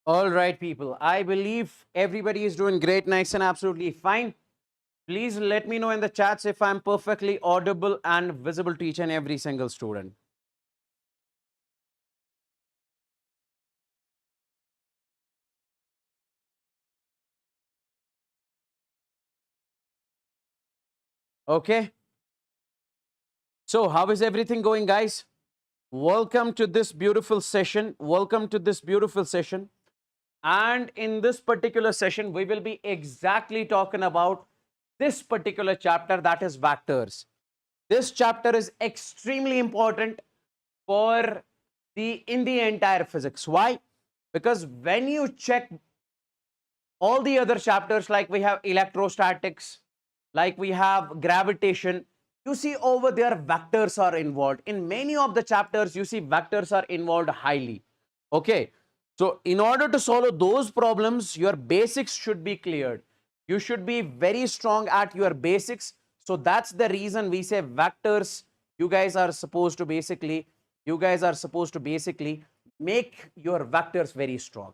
All right, people. I believe everybody is doing great, nice, and absolutely fine. Please let me know in the chats if I'm perfectly audible and visible to each and every single student. Okay. So, how is everything going, guys? Welcome to this beautiful session. Welcome to this beautiful session. And in this particular session, we will be exactly talking about this particular chapter, that is vectors. This chapter is extremely important for the entire physics. Why? Because when you check all the other chapters, like we have electrostatics, like we have gravitation, you see over there vectors are involved. In many of the chapters, you see vectors are involved highly. Okay. So in order to solve those problems, your basics should be cleared. You should be very strong at your basics. So that's the reason we say vectors. You guys are supposed to basically make your vectors very strong.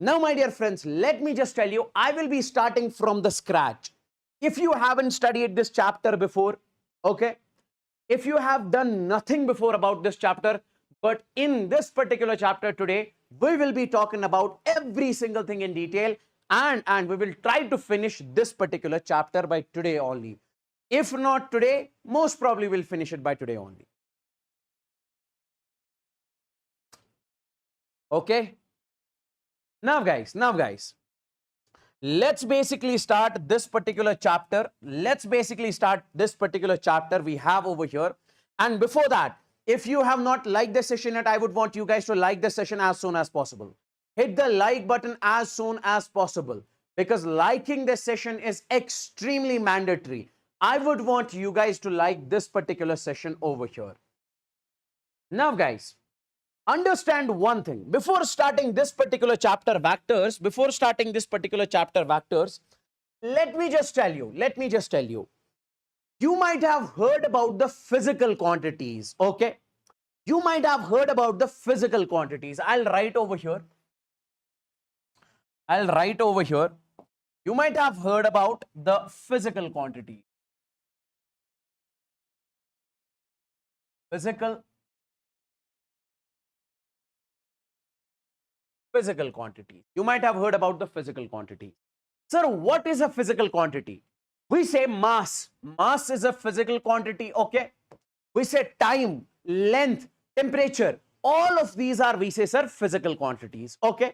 Now, my dear friends, let me just tell you, I will be starting from the scratch. If you haven't studied this chapter before, okay, if you have done nothing before about this chapter, but in this particular chapter today, we will be talking about every single thing in detail, and we will try to finish this particular chapter by today only. If not today, most probably we'll finish it by today only. Okay. Now, guys, let's basically start this particular chapter. We have over here. And before that, if you have not liked the session yet, I would want you guys to like the session as soon as possible. Hit the like button as soon as possible, because liking this session is extremely mandatory. I would want you guys to like this particular session over here. Now, guys, understand one thing. Before starting this particular chapter vectors, let me just tell you, you might have heard about the physical quantities. Okay, you might have heard about the physical quantities. I'll write over here. You might have heard about the physical quantity. Physical quantity. You might have heard about the physical quantity. Sir, what is a physical quantity? We say mass. Mass is a physical quantity, okay? We say time, length, temperature. All of these are, we say, sir, physical quantities, okay?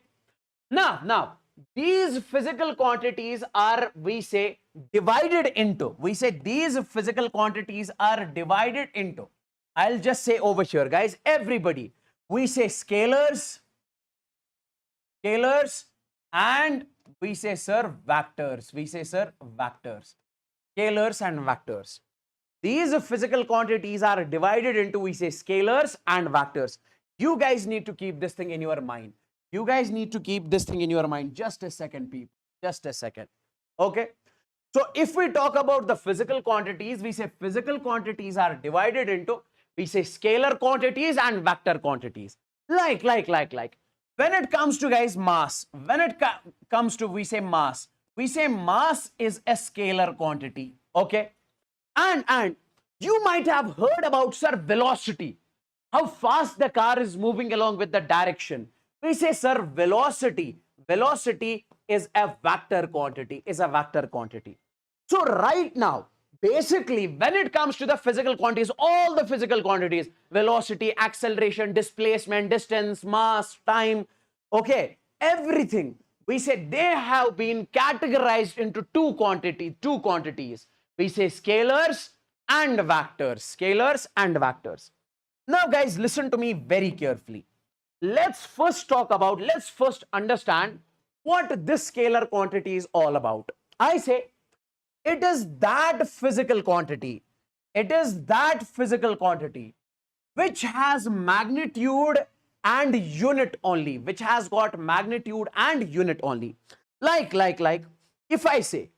Now, these physical quantities are, we say, divided into. These physical quantities are divided into. I'll just say over here, guys, everybody. We say scalars, and we say, sir, vectors. Scalars and vectors. These physical quantities are divided into, we say, scalars and vectors. You guys need to keep this thing in your mind. Just a second, people. Just a second. Okay. So if we talk about the physical quantities, we say physical quantities are divided into, we say, scalar quantities and vector quantities. Like. When it comes to, guys, mass, we say mass is a scalar quantity, okay? And you might have heard about, sir, velocity, how fast the car is moving along with the direction. We say, sir, velocity is a vector quantity, So right now, basically, when it comes to the physical quantities, all the physical quantities, velocity, acceleration, displacement, distance, mass, time, okay, everything, we say they have been categorized into two quantities. We say scalars and vectors. Now, guys, listen to me very carefully. Let's first understand what this scalar quantity is all about. I say, it is that physical quantity which has magnitude and unit only, Like, if I say,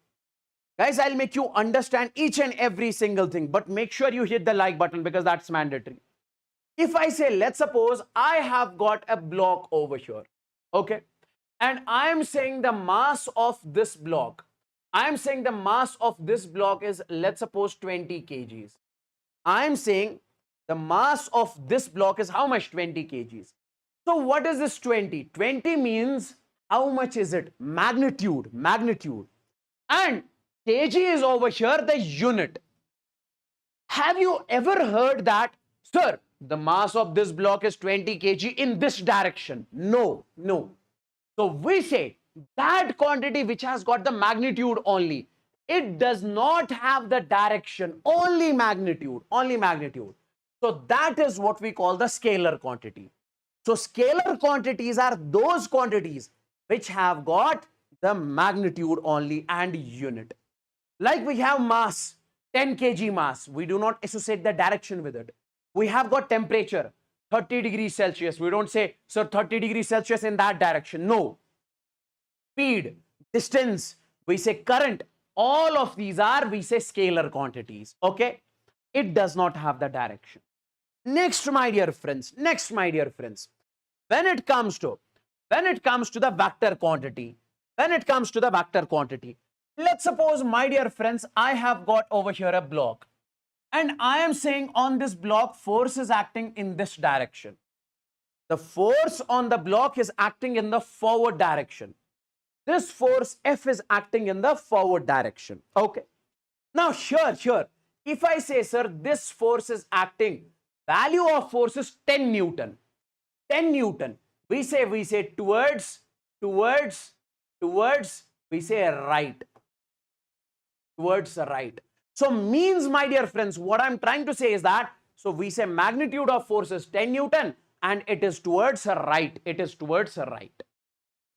guys, I'll make you understand each and every single thing, but make sure you hit the like button, because that's mandatory. If I say, let's suppose I have got a block over here, okay? and I am saying the mass of this block. I am saying the mass of this block is, let's suppose, 20 kgs. I am saying the mass of this block is how much? 20 kgs. So what is this 20? 20 means how much is it? Magnitude, magnitude. And kg is over here the unit. Have you ever heard that, sir, the mass of this block is 20 kg in this direction? No, no. So we say that quantity which has got the magnitude only, it does not have the direction, only magnitude, only magnitude. So that is what we call the scalar quantity. So scalar quantities are those quantities which have got the magnitude only and unit. Like we have mass, 10 kg mass. We do not associate the direction with it. We have got temperature, 30 degrees Celsius. We don't say, sir, 30 degrees Celsius in that direction. No. Speed, distance, we say current. All of these are, we say, scalar quantities. Okay? It does not have the direction. Next, my dear friends, when it comes to the vector quantity, let's suppose, my dear friends, I have got over here a block, and I am saying on this block force is acting in this direction. The force on the block is acting in the forward direction. This force F is acting in the forward direction. Okay. Now here, if I say, sir, this force is acting, value of force is 10 Newton. 10 Newton. We say towards, we say right. Towards the right. So means, my dear friends, what I'm trying to say is that, so we say magnitude of force is 10 Newton and it is towards the right. It is towards the right.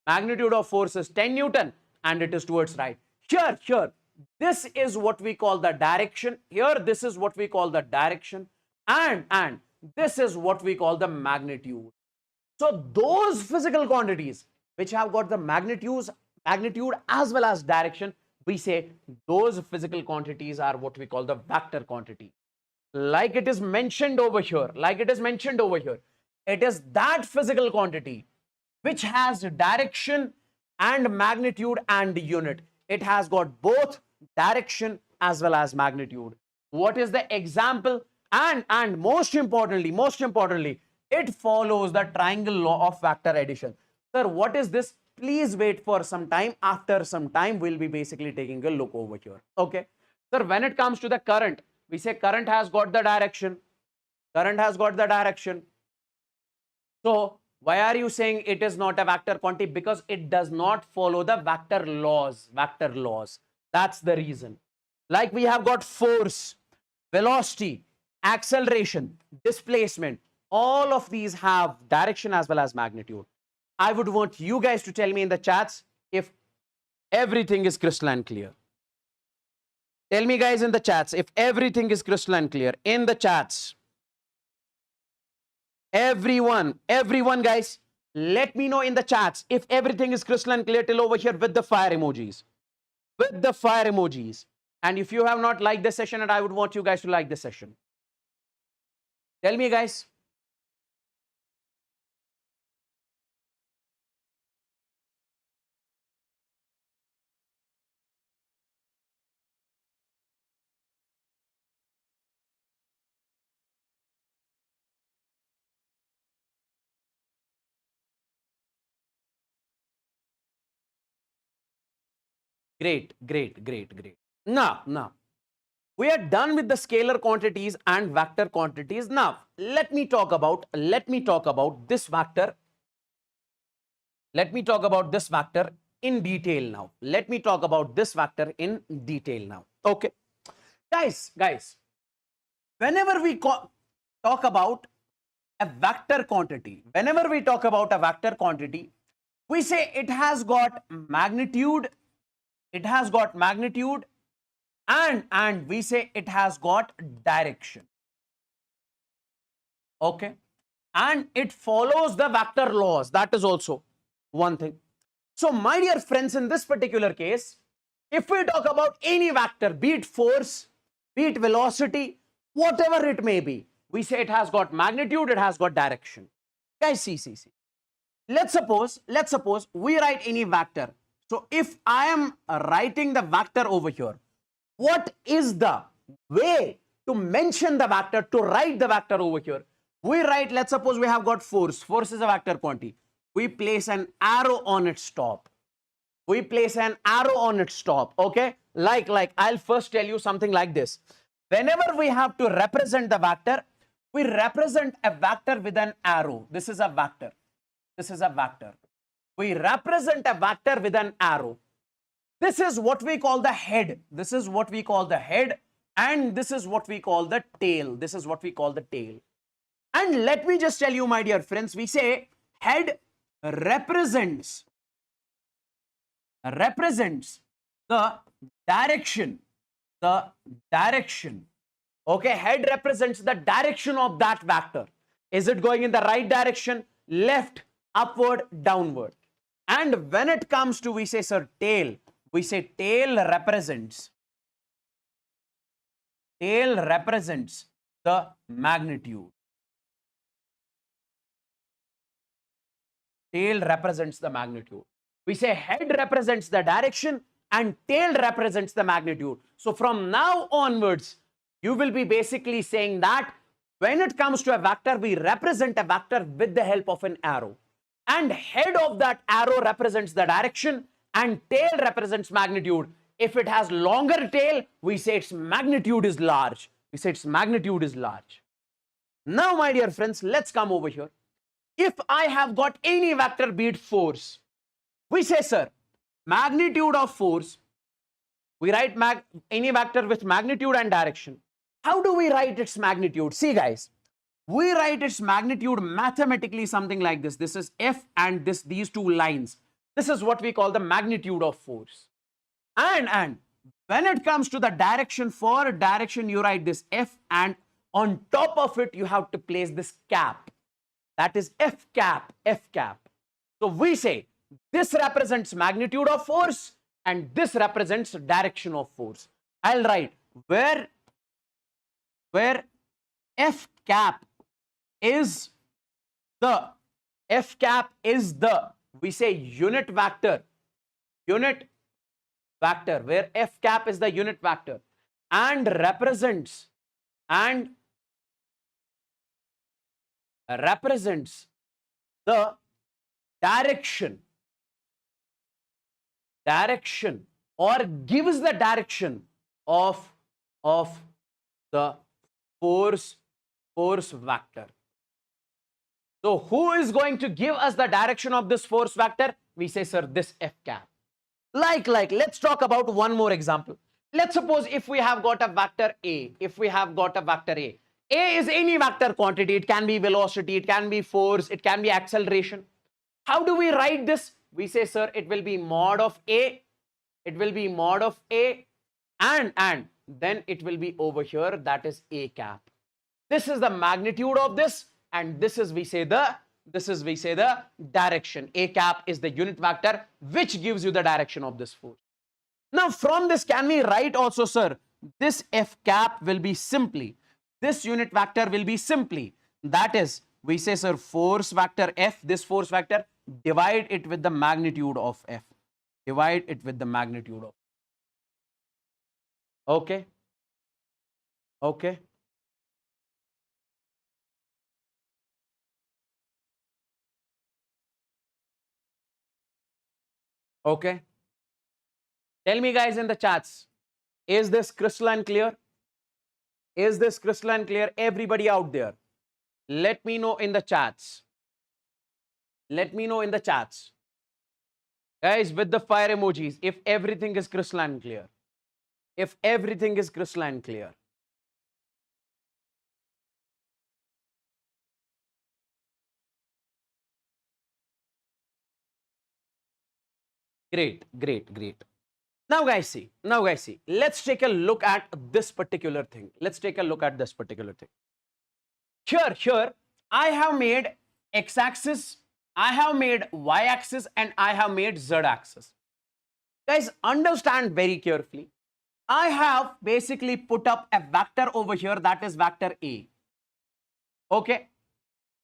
Magnitude of force is 10 Newton and it is towards right. Here, this is what we call the direction. Here, this is what we call the direction. And this is what we call the magnitude. So those physical quantities which have got the magnitude as well as direction, we say those physical quantities are what we call the vector quantity. Like it is mentioned over here, it is that physical quantity which has direction and magnitude and unit. It has got both direction as well as magnitude. What is the example? And most importantly, it follows the triangle law of vector addition. Sir, what is this? Please wait for some time. After some time, we'll be basically taking a look over here. Okay. Sir, when it comes to the current, we say current has got the direction. So why are you saying it is not a vector quantity? Because it does not follow the vector laws. That's the reason. Like we have got force, velocity, acceleration, displacement. All of these have direction as well as magnitude. I would want you guys to tell me in the chats if everything is crystalline clear. Tell me, guys, in the chats if everything is crystalline clear. In the chats. Everyone, guys, let me know in the chats if everything is crystalline clear till over here with the fire emojis. And if you have not liked this session, and I would want you guys to like this session. Tell me, guys. Great. Now, we are done with the scalar quantities and vector quantities. Now, let me talk about this vector. Let me talk about this vector in detail now. Okay. Guys, whenever we talk about a vector quantity, we say it has got magnitude, and we say it has got direction. Okay. And it follows the vector laws. That is also one thing. So, my dear friends, in this particular case, if we talk about any vector, be it force, be it velocity, whatever it may be, we say it has got magnitude, it has got direction. Guys, see. let's suppose we write any vector. So if I am writing the vector over here, what is the way to mention the vector, to write the vector over here? We write, let's suppose we have got force. Force is a vector quantity. We place an arrow on its top. We place an arrow on its top, okay? Like I'll first tell you something like this. Whenever we have to represent the vector, we represent a vector with an arrow. This is a vector. This is a vector. We represent a vector with an arrow. This is what we call the head. This is what we call the head, and this is what we call the tail. This is what we call the tail. And let me just tell you, my dear friends, we say head represents the direction. Okay, head represents the direction of that vector. Is it going in the right direction, left, upward, downward? And when it comes to, we say, sir, tail, we say tail represents the magnitude. Tail represents the magnitude. We say head represents the direction and tail represents the magnitude. So from now onwards, you will be basically saying that when it comes to a vector, we represent a vector with the help of an arrow. And head of that arrow represents the direction and tail represents magnitude. If it has longer tail, we say its magnitude is large. We say its magnitude is large. Now, my dear friends, let's come over here. If I have got any vector, be it force, we say, sir, magnitude of force, we write any vector with magnitude and direction. How do we write its magnitude? See, guys, we write its magnitude mathematically something like this. This is F and these two lines. This is what we call the magnitude of force. And when it comes to the direction, for direction, you write this F, and on top of it, you have to place this cap. That is F cap, F cap. So we say this represents magnitude of force and this represents direction of force. I'll write where F cap is the, we say unit vector, where F cap is the unit vector and represents the direction or gives the direction of the force vector. So who is going to give us the direction of this force vector? We say, sir, this F cap. Like, let's talk about one more example. Let's suppose if we have got a vector A, A is any vector quantity. It can be velocity, it can be force, it can be acceleration. How do we write this? We say, sir, it will be mod of A. It will be mod of A, and then it will be over here, that is A cap. This is the magnitude of this, and this is, we say, the direction. A cap is the unit vector which gives you the direction of this force. Now, from this, can we write also, sir, this F cap will be simply, this unit vector will be simply, that is, we say, sir, force vector F, this force vector, divide it with the magnitude of F. Divide it with the magnitude of. Okay. Okay. Okay. Tell me, guys, in the chats, is this crystalline clear? Is this crystalline clear? Everybody out there, let me know in the chats. Let me know in the chats. Guys, with the fire emojis, if everything is crystalline clear. If everything is crystalline clear. Great. Now guys, see. Let's take a look at this particular thing. Here, I have made x-axis, I have made y-axis, and I have made z-axis. Guys, understand very carefully. I have basically put up a vector over here, that is vector A. Okay.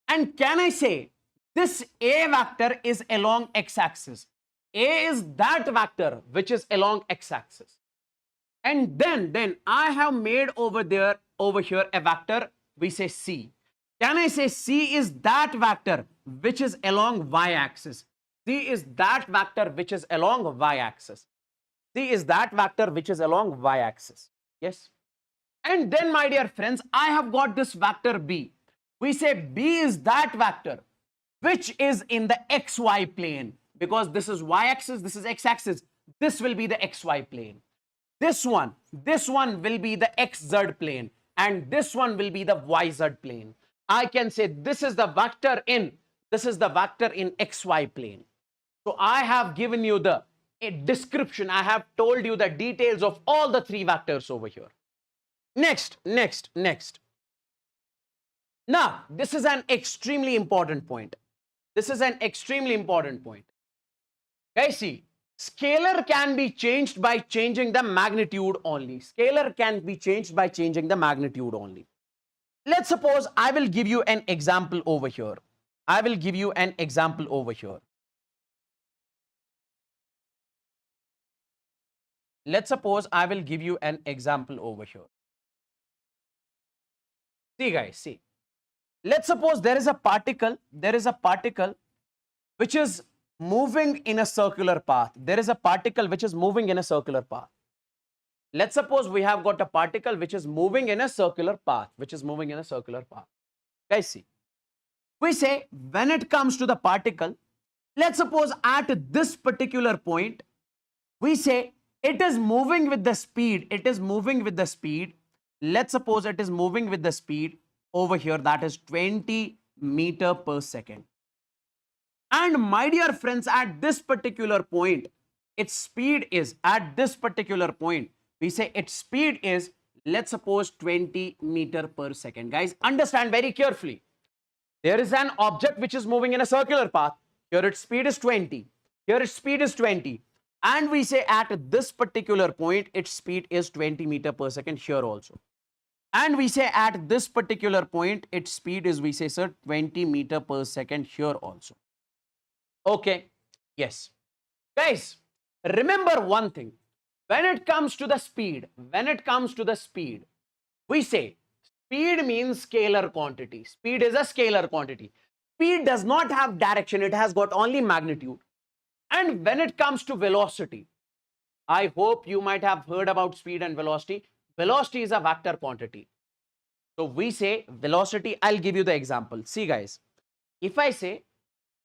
And can I say This A vector is along x-axis. A is that vector which is along x-axis. And then I have made over here a vector, we say C. Can I say C is that vector which is along y-axis? C is that vector which is along y-axis. C is that vector which is along y-axis. Yes. And then, my dear friends, I have got this vector B. We say B is that vector which is in the xy plane, because this is y-axis, this is x-axis. This will be the xy plane. This one will be the xz plane, and this one will be the yz plane. I can say this is the vector in xy plane. So I have given you the description. I have told you the details of all the three vectors over here. Next. Now, this is an extremely important point. Guys, see, scalar can be changed by changing the magnitude only. Let's suppose I will give you an example over here. Let's suppose I will give you an example over here. See, guys, see. Let's suppose there is a particle which is moving in a circular path. Let's suppose we have got a particle which is moving in a circular path. Guys, see. We say when it comes to the particle, let's suppose at this particular point, we say it is moving with the speed. Let's suppose it is moving with the speed over here, that is 20 meter per second. And my dear friends, at this particular point, its speed is, we say its speed is, let's suppose 20 meter per second. Guys, understand very carefully. There is an object which is moving in a circular path. Here its speed is 20. And we say at this particular point, its speed is 20 meter per second here also. And we say at this particular point, its speed is, we say, sir, 20 meter per second here also. Okay. Yes. Guys, remember one thing. When it comes to the speed, we say speed means scalar quantity. Speed is a scalar quantity. Speed does not have direction. It has got only magnitude. And when it comes to velocity, I hope you might have heard about speed and velocity. Velocity is a vector quantity. So we say velocity, I'll give you the example. See, guys, if I say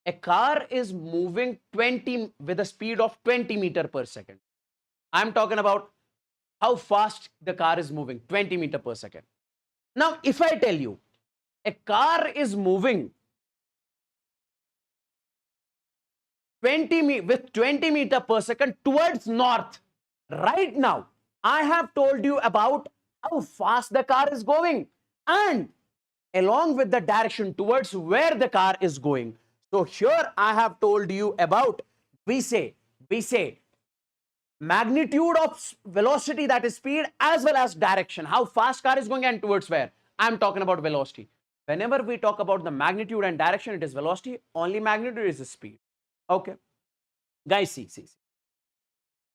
a car is moving with a speed of 20 meter per second, I'm talking about how fast the car is moving, 20 meter per second. Now, if I tell you a car is moving with 20 meter per second towards north, right now, I have told you about how fast the car is going and along with the direction towards where the car is going. So here I have told you about, we say magnitude of velocity, that is speed, as well as direction, how fast car is going and towards where. I'm talking about velocity. Whenever we talk about the magnitude and direction, it is velocity. Only magnitude is the speed. Okay. Guys, see.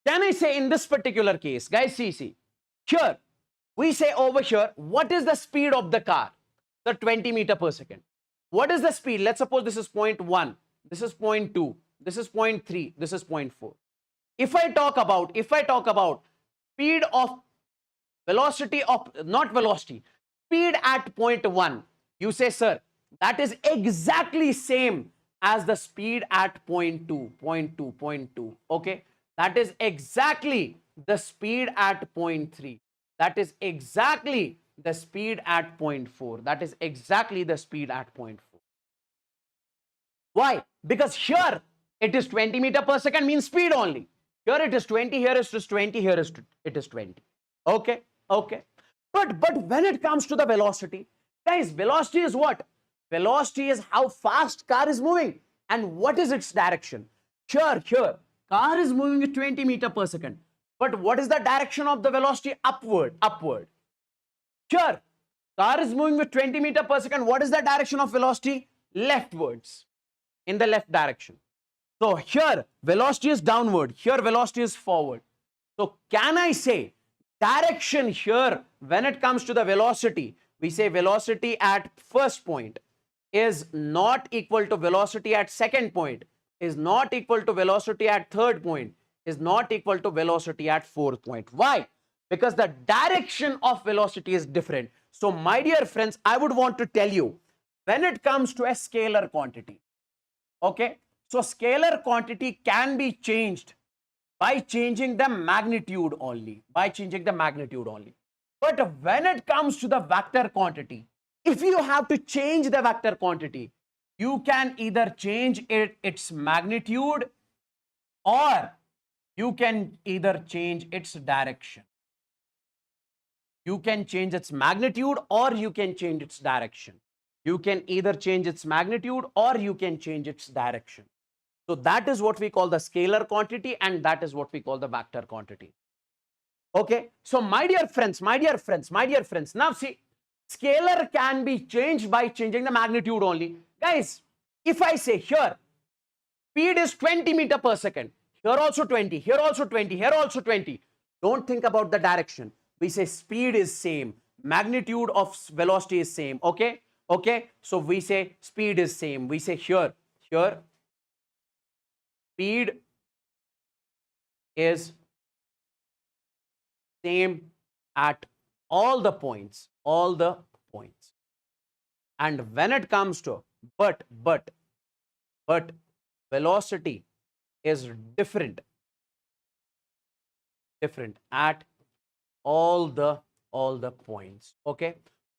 Can I say in this particular case, guys, see. Here, we say over here, what is the speed of the car? The 20 meter per second. What is the speed? Let's suppose this is 0.1, this is 0.2, this is 0.3, this is 0.4. If I talk about speed of velocity of, not velocity, speed at 0.1, you say, sir, that is exactly same as the speed at 0.2. Okay. That is exactly the speed at 0.3. That is exactly the speed at 0.4. That is exactly the speed at 0.4. Why? Because here it is 20 meter per second means speed only. Here it is 20, here it is 20, here it is 20. Okay. But when it comes to the velocity, guys, velocity is what? Velocity is how fast car is moving. And what is its direction? Here, car is moving at 20 meter per second. But what is the direction of the velocity? Upward. Here, car is moving with 20 meter per second. What is the direction of velocity? Leftwards. in the left direction. So here velocity is downward, here velocity is forward. So can I say direction here when it comes to the velocity, we say velocity at first point is not equal to velocity at second point, is not equal to velocity at third point, is not equal to velocity at fourth point. Why? Because the direction of velocity is different. So my dear friends, I would want to tell you, when it comes to a scalar quantity, okay, so scalar quantity can be changed by changing the magnitude only, by changing the magnitude only. But when it comes to the vector quantity, if you have to change the vector quantity, you can either change its magnitude, or you can either change its direction. You can change its magnitude or you can change its direction. You can either change its magnitude or you can change its direction. So that is what we call the scalar quantity, and that is what we call the vector quantity. Okay, so my dear friends, now see, scalar can be changed by changing the magnitude only. Guys, if I say here, speed is 20 meter per second, here also 20, here also 20, here also 20. Don't think about the direction. We say speed is same, magnitude of velocity is same, okay? Okay, so we say speed is same. We say here, speed is same at all the points, And when it comes to, but velocity is different at all the points, okay?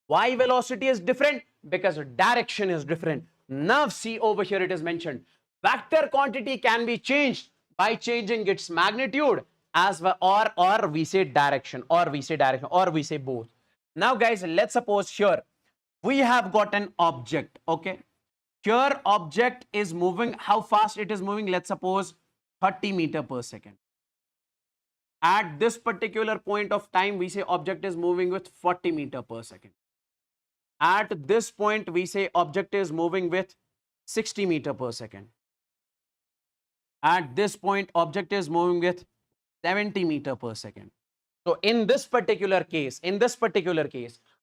Why velocity is different? Because direction is different. Now see over here it is mentioned, vector quantity can be changed by changing its magnitude as well, or we say direction, or we say both. Now guys, let's suppose here we have got an object, okay? Here object is moving, how fast it is moving? Let's suppose 30 meter per second. At this particular point of time, we say object is moving with 40 meter per second. At this point, we say object is moving with 60 meter per second. At this point, object is moving with 70 meter per second. So in this particular case,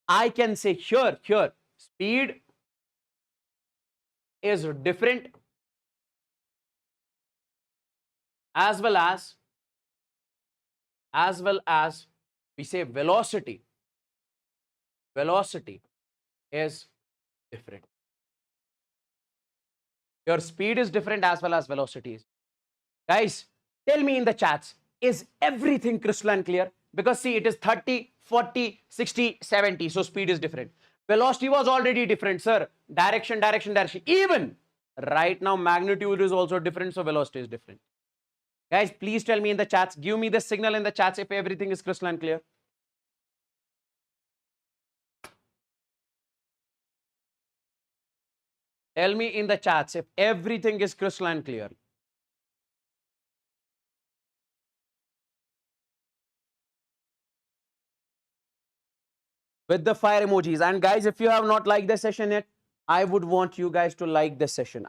I can say here, speed is different, as well as we say velocity is different. Your speed is different as well as velocity is. Guys, tell me in the chats, is everything crystal and clear? Because see, it is 30, 40, 60, 70. So speed is different. Velocity was already different, sir. Direction. Even right now, magnitude is also different. So velocity is different. Guys, please tell me in the chats. Give me the signal in the chats if everything is crystal and clear. Tell me in the chats if everything is crystal and clear. With the fire emojis. And guys, if you have not liked the session yet, I would want you guys to like this session.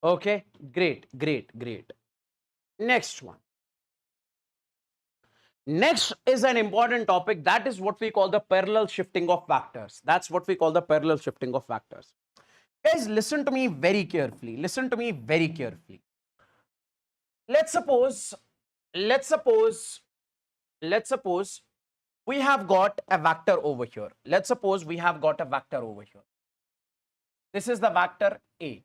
Okay, great. Next one. Next is an important topic. That is what we call the parallel shifting of vectors. Guys, listen to me very carefully. let's suppose, let's suppose, let's suppose we have got a vector over here. Let's suppose we have got a vector over here. This is the vector A.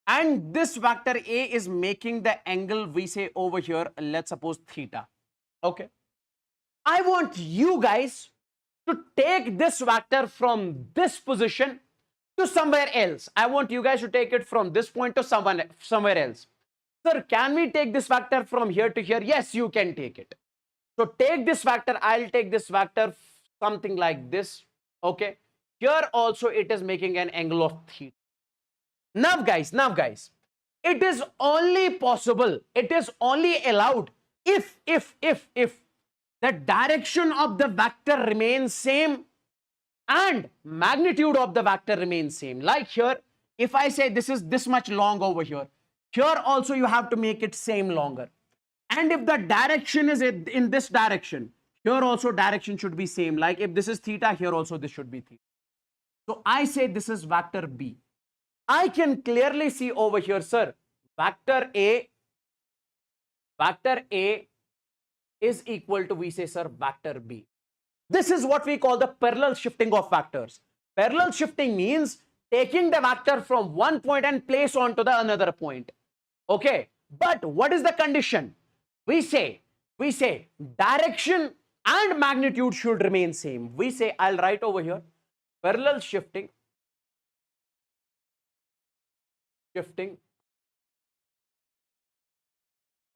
And this vector A is making the angle, we say over here, let's suppose theta. Okay. I want you guys to take this vector from this position to somewhere else. I want you guys to take it from this point to somewhere else. Sir, can we take this vector from here to here? Yes, you can take it. So take this vector, I'll take this vector something like this. Okay. Here also it is making an angle of theta. Now guys, it is only possible, it is only allowed if the direction of the vector remains same and magnitude of the vector remains same. Like here, if I say this is this much long over here, here also you have to make it same longer. And if the direction is in this direction, here also direction should be same. Like if this is theta, here also this should be theta. So I say this is vector B. I can clearly see over here, sir, vector A is equal to, we say, sir, vector B. This is what we call the parallel shifting of vectors. Parallel shifting means taking the vector from one point and place onto the another point. Okay. But what is the condition? We say direction and magnitude should remain same. We say, I'll write over here, parallel shifting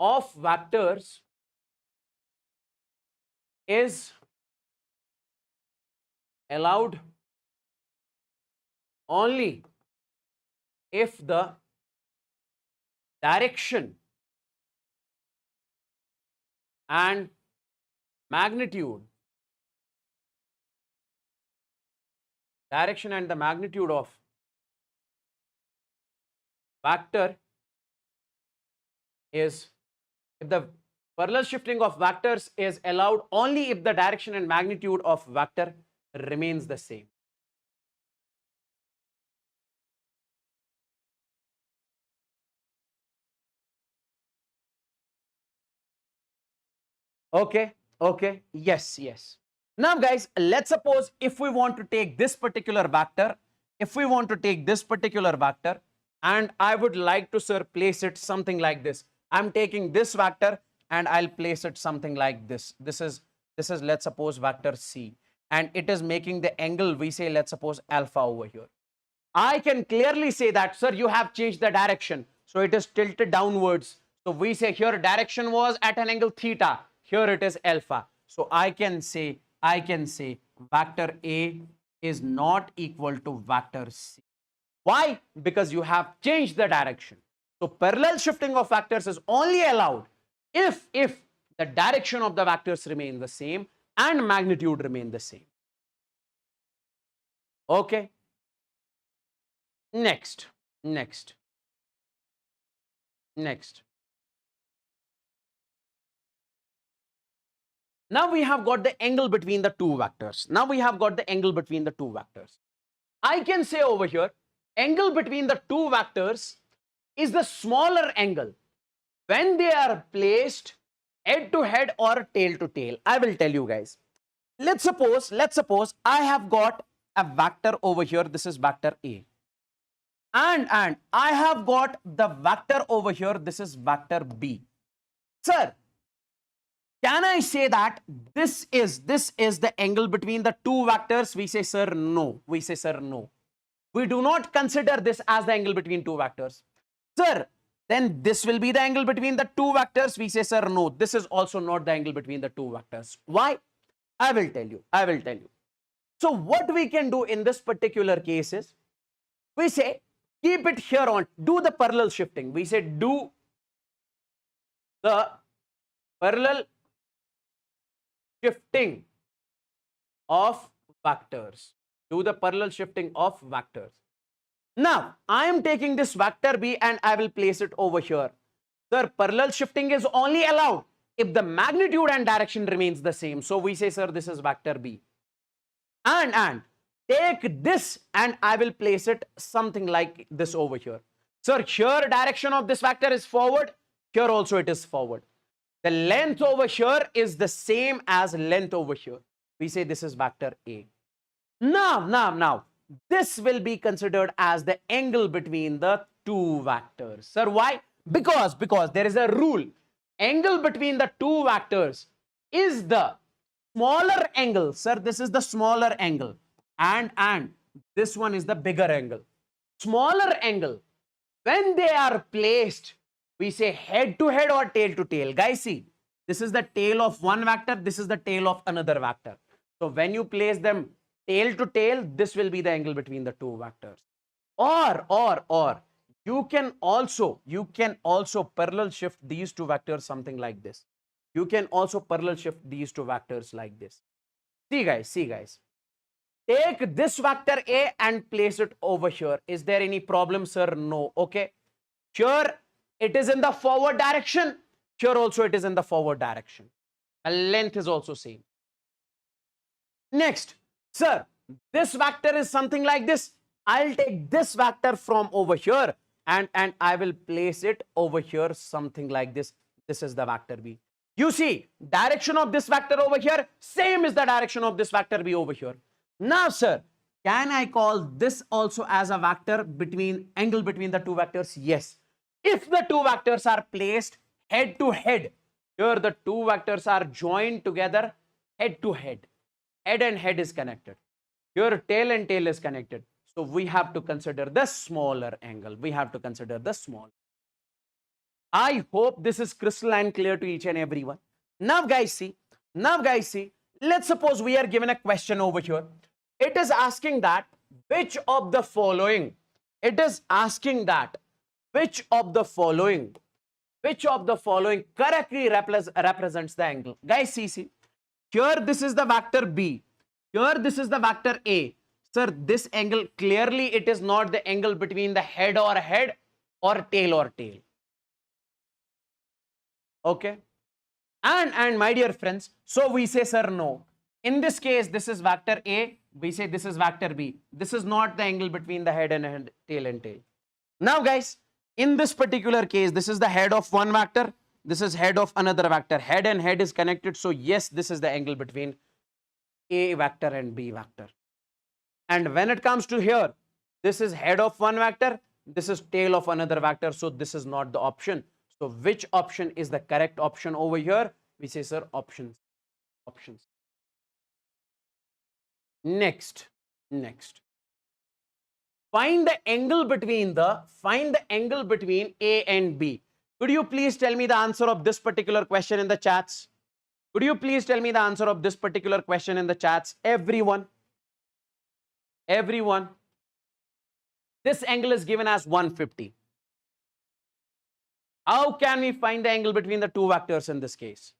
of vectors is allowed only if the direction and magnitude of vector is, if the parallel shifting of vectors is allowed only if the direction and magnitude of vector remains the same. Okay, yes. Now guys, let's suppose if we want to take this particular vector, and I would like to, sir, place it something like this. I'm taking this vector and I'll place it something like this. This is let's suppose vector C, and it is making the angle, we say, let's suppose alpha over here. I can clearly say that, sir, you have changed the direction, so it is tilted downwards. So we say here direction was at an angle theta, here it is alpha. So I can say vector A is not equal to vector C. Why? Because you have changed the direction. So parallel shifting of vectors is only allowed if the direction of the vectors remain the same and magnitude remain the same. Okay. Next. Now we have got the angle between the two vectors. I can say over here, angle between the two vectors is the smaller angle when they are placed head to head or tail to tail. I will tell you guys. Let's suppose I have got a vector over here. This is vector A. And I have got the vector over here. This is vector B. Sir, can I say that this is the angle between the two vectors? We say, sir, no. We do not consider this as the angle between two vectors. Sir, then this will be the angle between the two vectors. We say, sir, no, this is also not the angle between the two vectors. Why? I will tell you. So what we can do in this particular case is, we say, keep it here on, do the parallel shifting. We say, do the parallel shifting of vectors. Now, I am taking this vector B and I will place it over here. Sir, parallel shifting is only allowed if the magnitude and direction remains the same. So we say, sir, this is vector B. And take this and I will place it something like this over here. Sir, here direction of this vector is forward. Here also it is forward. The length over here is the same as length over here. We say this is vector A. Now, this will be considered as the angle between the two vectors. Sir, why? Because there is a rule. Angle between the two vectors is the smaller angle. Sir, this is the smaller angle. And this one is the bigger angle. Smaller angle, when they are placed, we say head to head or tail to tail. Guys, see, this is the tail of one vector, this is the tail of another vector. So when you place them tail to tail, this will be the angle between the two vectors. Or you can also parallel shift these two vectors something like this. You can also parallel shift these two vectors like this. See guys. Take this vector A and place it over here. Is there any problem, sir? No. Okay. Here it is in the forward direction. Here also it is in the forward direction. And length is also same. Next, sir, this vector is something like this. I'll take this vector from over here and I will place it over here something like this. This is the vector B. You see, direction of this vector over here, same is the direction of this vector B over here. Now, sir, can I call this also as a vector angle between the two vectors? Yes. If the two vectors are placed head to head, here the two vectors are joined together head to head. Head and head is connected. Here tail and tail is connected. So we have to consider the smaller angle. We have to consider the small. I hope this is crystal and clear to each and everyone. Now guys see, let's suppose we are given a question over here. It is asking that which of the following correctly represents the angle. Guys, see. Here this is the vector B. Here this is the vector A. Sir, this angle, clearly it is not the angle between the head or tail. Okay. And my dear friends, so we say, sir, no. In this case, this is vector A. We say this is vector B. This is not the angle between the head and tail and tail. Now, guys, in this particular case, this is the head of one vector. This is head of another vector. Head and head is connected. So, yes, this is the angle between A vector and B vector. And when it comes to here, this is head of one vector. This is tail of another vector. So, this is not the option. So, which option is the correct option over here? We say, sir, options. Next. Find the angle between A and B. Could you please tell me the answer of this particular question in the chats? Everyone. This angle is given as 150. How can we find the angle between the two vectors in this case?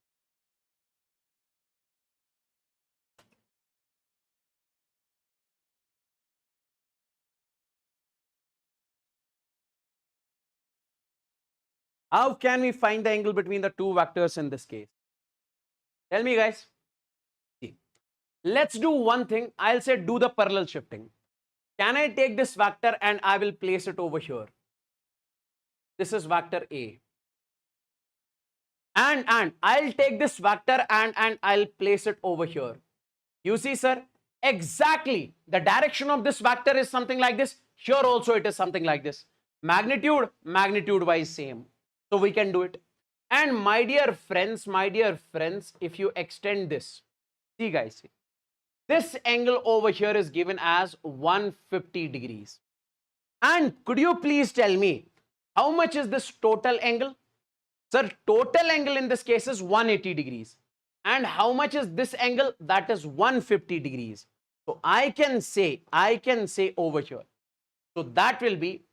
How can we find the angle between the two vectors in this case? Tell me, guys. See, let's do one thing. I'll say do the parallel shifting. Can I take this vector and I will place it over here? This is vector A. And I'll take this vector and I'll place it over here. You see, sir, exactly the direction of this vector is something like this. Here also it is something like this. Magnitude wise same. So we can do it. And my dear friends, if you extend this, see guys, this angle over here is given as 150 degrees. And could you please tell me, how much is this total angle? Sir, total angle in this case is 180 degrees. And how much is this angle? That is 150 degrees. So I can say over here. So that will be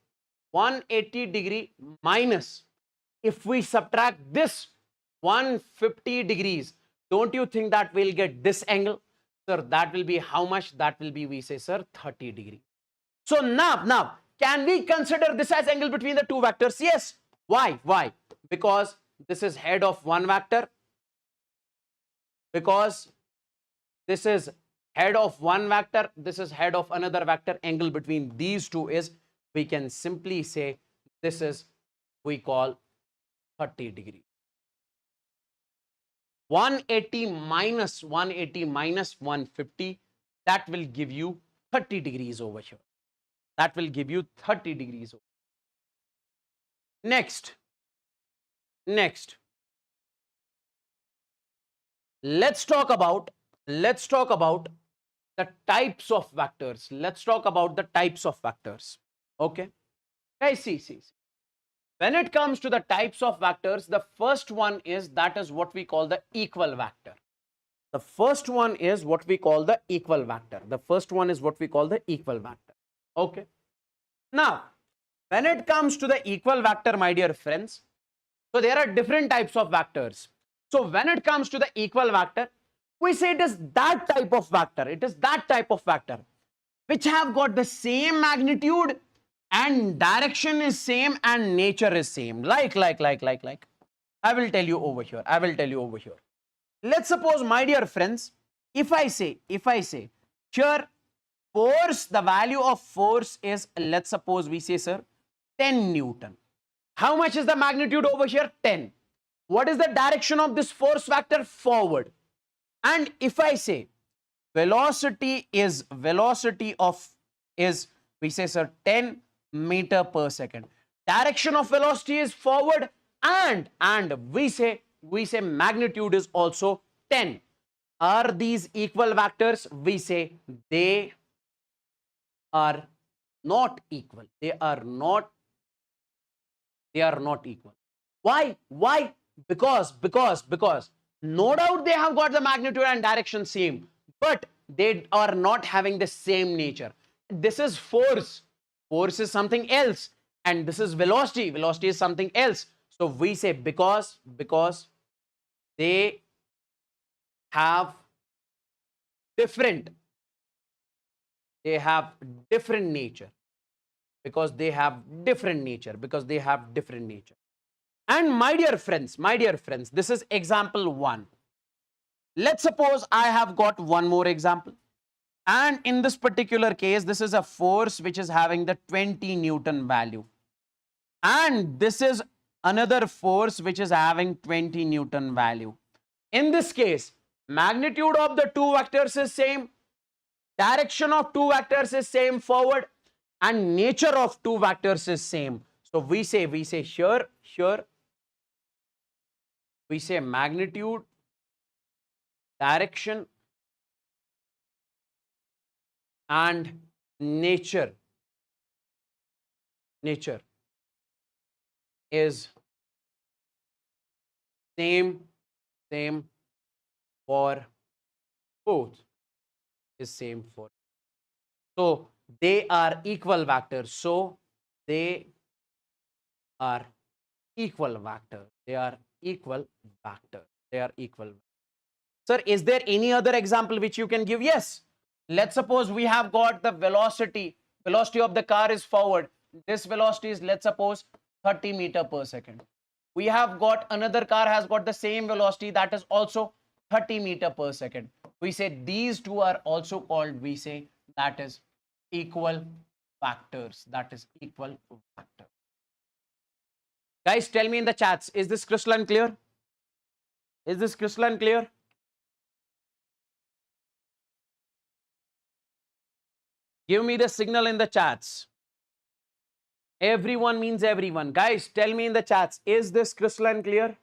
180 degree minus. If we subtract this 150 degrees, don't you think that we'll get this angle? Sir, that will be how much? That will be, we say, sir, 30 degrees. So now, can we consider this as angle between the two vectors? Yes. Why? Because this is head of one vector. Because this is head of one vector, this is head of another vector. Angle between these two is, we can simply say, this is, we call 30 degrees. 180 minus 180 minus 150, that will give you 30 degrees over here. That will give you 30 degrees. Next, let's talk about the types of vectors. Let's talk about the types of vectors. Okay, guys, see. When it comes to the types of vectors, the first one is what we call the equal vector. The first one is what we call the equal vector. Okay. Now, when it comes to the equal vector, my dear friends, so there are different types of vectors. So when it comes to the equal vector, we say it is that type of vector. Which have got the same magnitude and direction is same and nature is same. Like. I will tell you over here. Let's suppose, my dear friends, if I say, here, force, the value of force is, let's suppose we say, sir, 10 Newton. How much is the magnitude over here? 10. What is the direction of this force vector? Forward. And if I say velocity is we say, sir, 10 meter per second. Direction of velocity is forward, and we say magnitude is also 10. Are these equal vectors? We say they are not equal. They are not equal. Why? Because no doubt they have got the magnitude and direction same, but they are not having the same nature. This is force is something else, and this is velocity is something else. So we say because they have different nature. Because they have different nature. And my dear friends, this is example 1. Let's suppose I have got one more example. And in this particular case, this is a force which is having the 20 Newton value. And this is another force which is having 20 Newton value. In this case, magnitude of the two vectors is same, direction of two vectors is same forward, and nature of two vectors is same. So we say here we say magnitude, direction, and nature is same for both. So they are equal vectors. Sir, is there any other example which you can give? Yes. Let's suppose we have got the velocity of the car is forward. This velocity is, let's suppose, 30 meter per second. We have got another car has got the same velocity, that is also 30 meter per second. We say these two are also called, we say that is equal factors. Guys, tell me in the chats, is this crystalline clear? Give me the signal in the chats. Everyone means everyone. Guys, tell me in the chats, is this crystalline clear?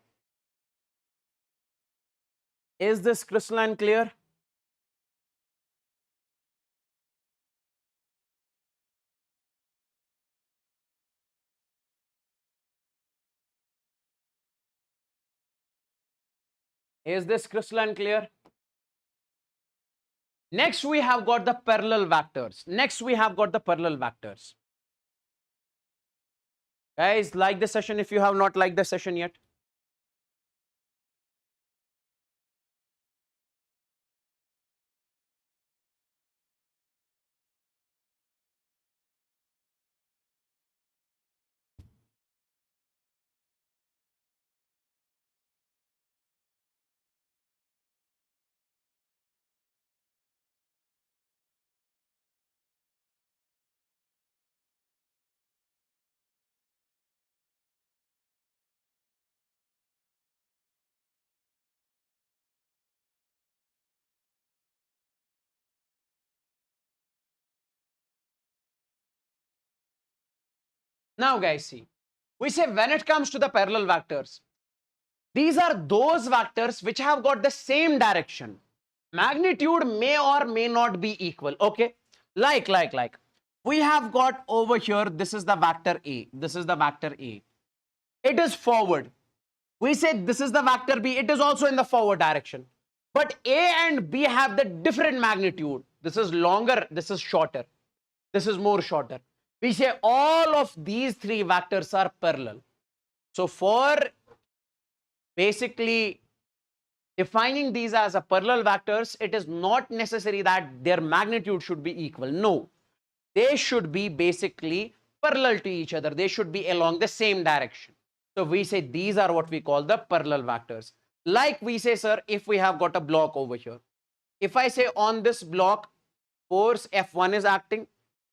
Is this crystalline clear? Is this crystalline clear? Next, we have got the parallel vectors. Guys, like the session if you have not liked the session yet. Now guys, see, we say when it comes to the parallel vectors, these are those vectors which have got the same direction. Magnitude may or may not be equal. Okay, like we have got over here, this is the vector A, this is the vector A, it is forward. We say this is the vector B, it is also in the forward direction, but A and B have the different magnitude. This is longer, this is shorter, this is more shorter. We say all of these three vectors are parallel. So for basically defining these as a parallel vectors, it is not necessary that their magnitude should be equal. No, they should be basically parallel to each other. They should be along the same direction. So we say these are what we call the parallel vectors. Like we say, sir, if we have got a block over here, if I say on this block force F1 is acting,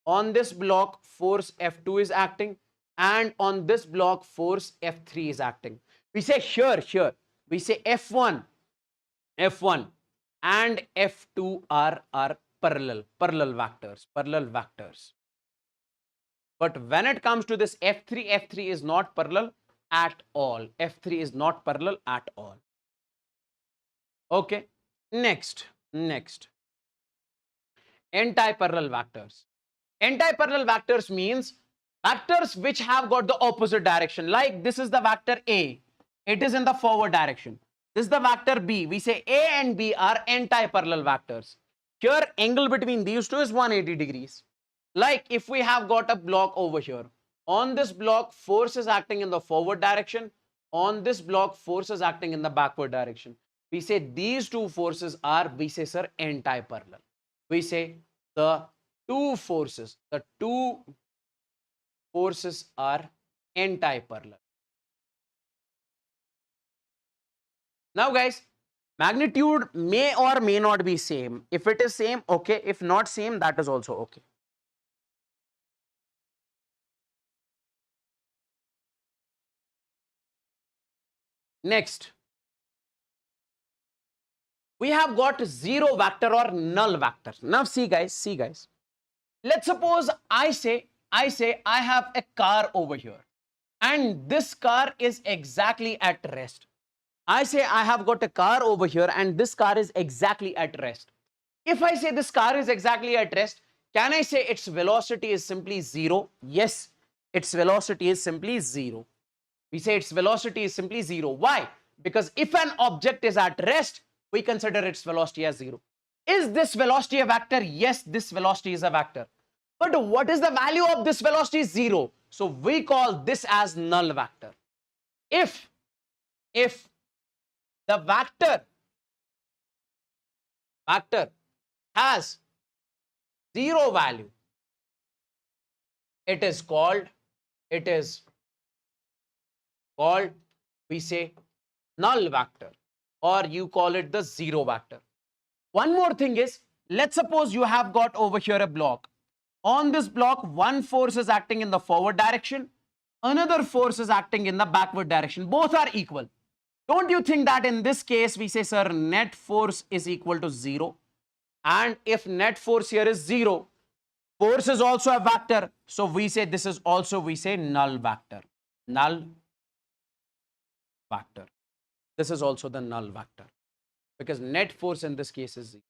on this block force F2 is acting, and on this block force F3 is acting. We say here, we say F1 and F2 are parallel vectors. But when it comes to this F3 is not parallel at all. F3 is not parallel at all. Okay, next. Antiparallel vectors. Antiparallel vectors means vectors which have got the opposite direction. Like this is the vector A, it is in the forward direction. This is the vector B. We say A and B are antiparallel vectors. Here angle between these two is 180 degrees. Like if we have got a block over here, on this block force is acting in the forward direction, on this block force is acting in the backward direction. We say these two forces are, we say, sir, antiparallel. We say the two forces are antiparallel. Now guys, magnitude may or may not be same. If it is same, okay. If not same, that is also okay. Next, we have got zero vector or null vector. Now see guys, let's suppose I say I have a car over here and this car is exactly at rest. I say I have got a car over here and this car is exactly at rest. If I say this car is exactly at rest, can I say its velocity is simply zero? Yes, its velocity is simply zero. We say its velocity is simply zero. Why? Because if an object is at rest, we consider its velocity as zero. Is this velocity a vector? Yes, this velocity is a vector. But what is the value of this velocity? Zero. So we call this as null vector. If the vector has zero value, it is called, we say, null vector, or you call it the zero vector. One more thing is, let's suppose you have got over here a block. On this block, one force is acting in the forward direction, another force is acting in the backward direction. Both are equal. Don't you think that in this case, we say, sir, net force is equal to zero? And if net force here is zero, force is also a vector. So we say this is also, we say, null vector. Null vector. This is also the null vector because net force in this case is zero.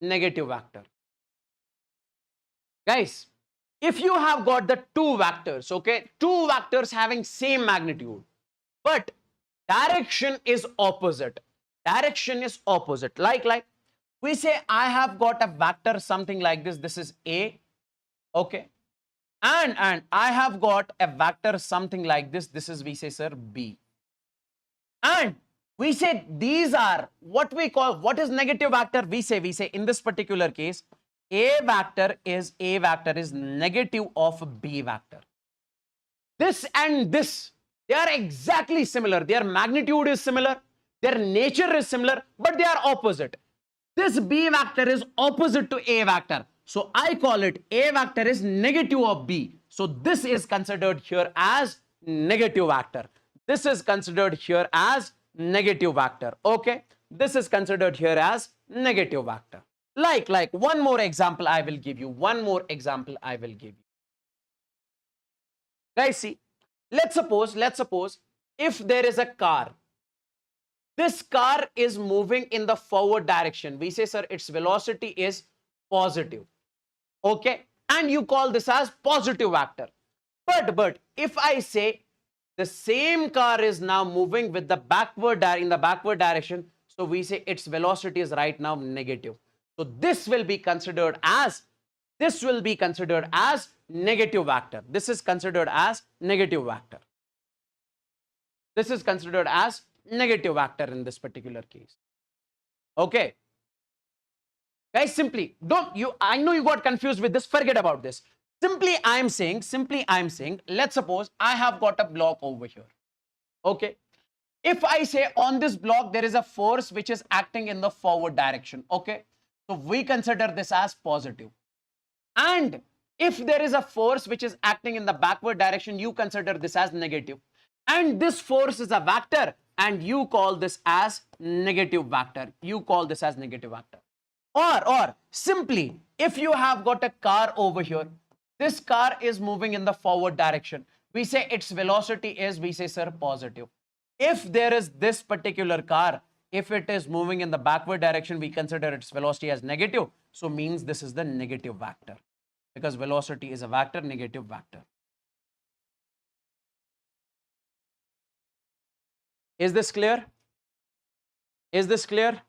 Negative vector. Guys, if you have got the two vectors, okay, two vectors having same magnitude, but direction is opposite. Direction is opposite. Like we say I have got a vector something like this. This is A, okay. And I have got a vector something like this. This is, we say, sir, B. And we say these are what we call, what is negative vector? We say in this particular case, A vector is negative of B vector. This and this, they are exactly similar. Their magnitude is similar. Their nature is similar, but they are opposite. This B vector is opposite to A vector. So I call it A vector is negative of B. So this is considered here as negative vector. This is considered here as negative vector. Okay. This is considered here as negative vector. Like one more example I will give you. One more example I will give you. Guys, see, let's suppose if there is a car. This car is moving in the forward direction. We say, sir, its velocity is positive. Okay? And you call this as positive vector. But if I say the same car is now moving with the backward direction, so we say its velocity is right now negative. So this will be considered as negative vector. This is considered as negative vector. This is considered as negative vector in this particular case. Okay. Guys, simply I know you got confused with this. Forget about this. Simply I am saying, let's suppose I have got a block over here. Okay. If I say on this block there is a force which is acting in the forward direction. Okay. So we consider this as positive. And if there is a force which is acting in the backward direction, you consider this as negative. And this force is a vector, and you call this as negative vector. You call this as negative vector. Or simply, if you have got a car over here, this car is moving in the forward direction. We say its velocity is, we say, sir, positive. If there is this particular car, if it is moving in the backward direction, we consider its velocity as negative. So means this is the negative vector, because velocity is a vector, negative vector. Is this clear? Is this clear?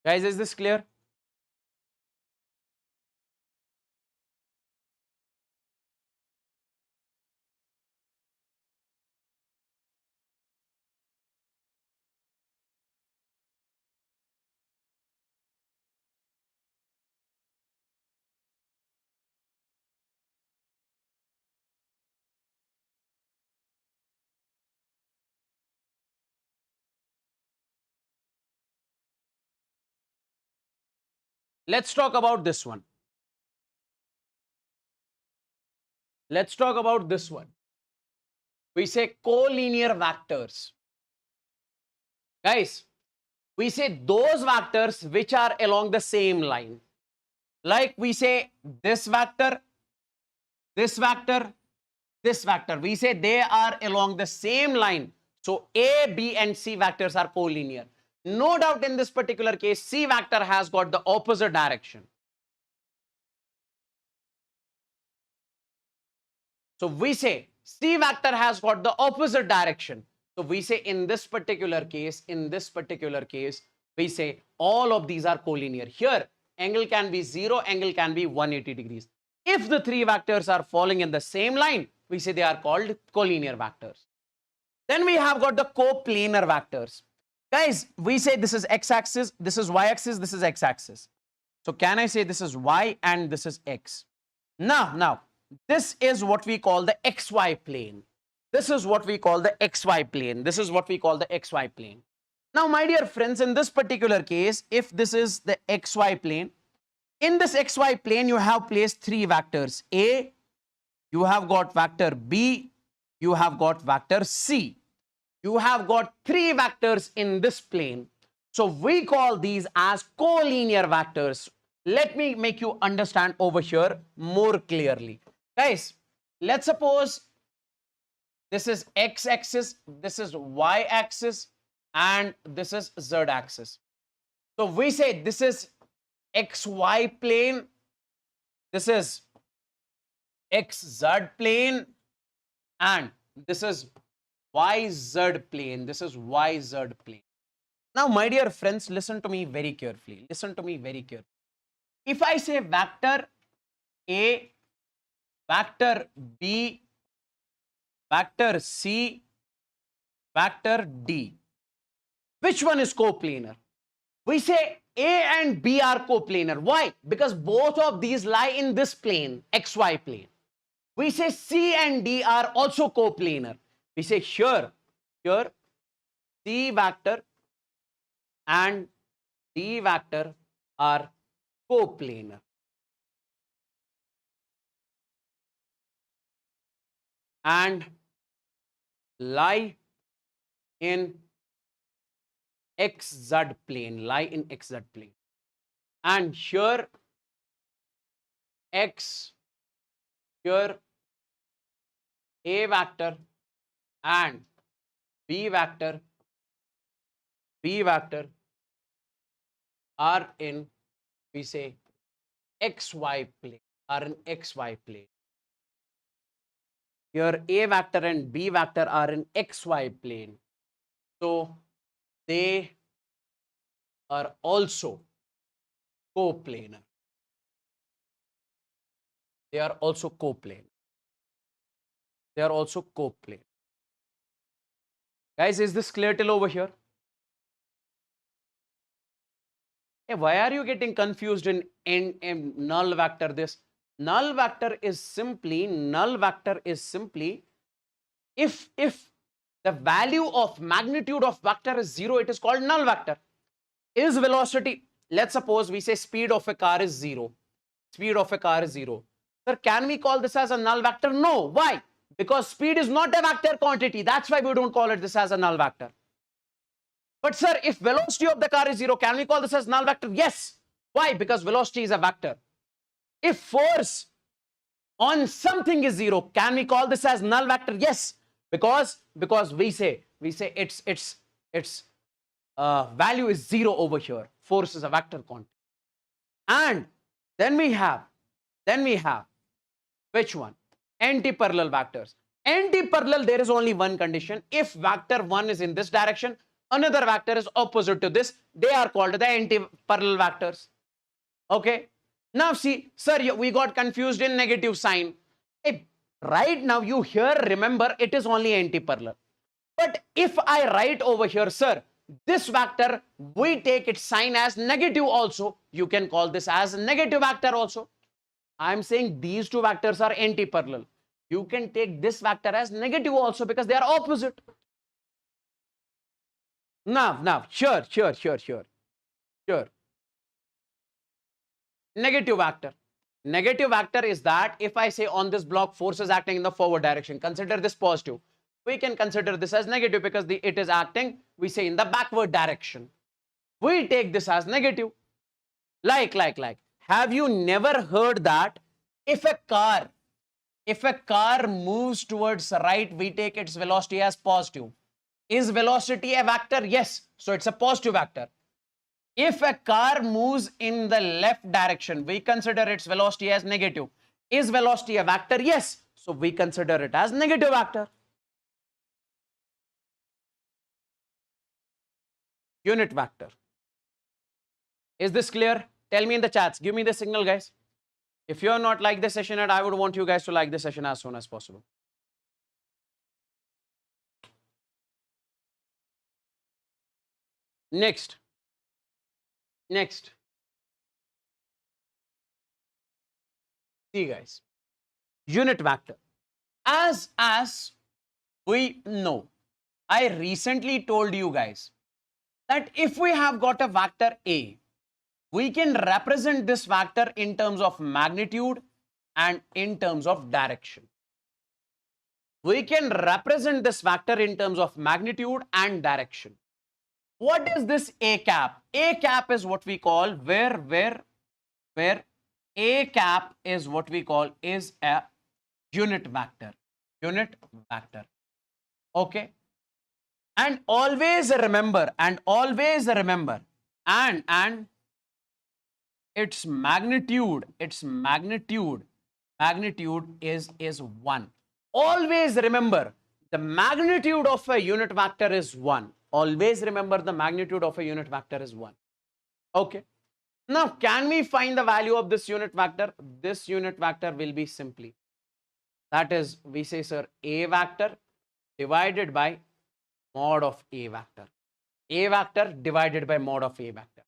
Guys, is this clear? Let's talk about this one. Let's talk about this one. We say collinear vectors. Guys, we say those vectors which are along the same line. Like we say this vector, this vector, this vector. We say they are along the same line. So A, B, and C vectors are collinear. No doubt in this particular case, C vector has got the opposite direction. So we say C vector has got the opposite direction. So we say in this particular case, we say all of these are collinear. Here, angle can be 0, angle can be 180 degrees. If the three vectors are falling in the same line, we say they are called collinear vectors. Then we have got the coplanar vectors. Guys, we say this is x-axis, this is y-axis, this is x-axis. So can I say this is y and this is x? Now, this is what we call the xy plane. This is what we call the xy plane. This is what we call the xy plane. Now, my dear friends, in this particular case, if this is the xy plane, in this xy plane, you have placed three vectors. A, you have got vector B, you have got vector C. You have got three vectors in this plane. So we call these as collinear vectors. Let me make you understand over here more clearly. Guys, let's suppose this is x-axis, this is y-axis, and this is z-axis. So we say this is xy plane, this is xz plane, and this is YZ plane. This is YZ plane. Now, my dear friends, listen to me very carefully. Listen to me very carefully. If I say vector A, vector B, vector C, vector D, which one is coplanar? We say A and B are coplanar. Why? Because both of these lie in this plane, XY plane. We say C and D are also coplanar. We say here C vector and D vector are coplanar. and lie in xz plane, lie in xz plane. And here x, here a vector and b vector are in, we say, xy plane, are in xy plane. Here a vector and b vector are in xy plane. So they are also coplanar. They are also coplanar. They are also coplanar. Guys, is this clear till over here? Hey, why are you getting confused in null vector? This null vector is simply if the value of magnitude of vector is 0, it is called null vector. Is velocity, let's suppose we say speed of a car is 0. Speed of a car is 0. Sir, can we call this as a null vector? No. Why? Because speed is not a vector quantity. That's why we don't call it this as a null vector. But sir, if velocity of the car is 0, can we call this as null vector? Yes. Why? Because velocity is a vector. If force on something is 0, can we call this as null vector? Yes. Because we say its value is 0 over here. Force is a vector quantity. And then we have which one? Antiparallel vectors. Antiparallel, there is only one condition. If vector 1 is in this direction, another vector is opposite to this, they are called the antiparallel vectors. Okay. Now see, sir, we got confused in negative sign. Hey, right now you here remember it is only antiparallel. But if I write over here, sir, this vector, we take its sign as negative also. You can call this as negative vector also. I am saying these two vectors are antiparallel. You can take this vector as negative also because they are opposite. Now, sure. Negative vector. Negative vector is that if I say on this block force is acting in the forward direction, consider this positive. We can consider this as negative because it is acting, we say, in the backward direction. We take this as negative. Like. Have you never heard that if a car moves towards right, we take its velocity as positive? Is velocity a vector? Yes. So it's a positive vector. If a car moves in the left direction, we consider its velocity as negative. Is velocity a vector? Yes. So we consider it as negative vector. Unit vector. Is this clear? Tell me in the chats. Give me the signal, guys. If you're not like this session yet, I would want you guys to like this session as soon as possible. Next. See, guys. Unit vector. As we know, I recently told you guys that if we have got a vector A, we can represent this vector in terms of magnitude and in terms of direction. We can represent this vector in terms of magnitude and direction. What is this A cap? A cap is what we call where A cap is what we call is a unit vector. Okay. And always remember and its magnitude is 1. Always remember the magnitude of a unit vector is 1. Always remember the magnitude of a unit vector is 1. Okay. Now, can we find the value of this unit vector? This unit vector will be simply, that is, we say, sir, A vector divided by mod of A vector. A vector divided by mod of A vector.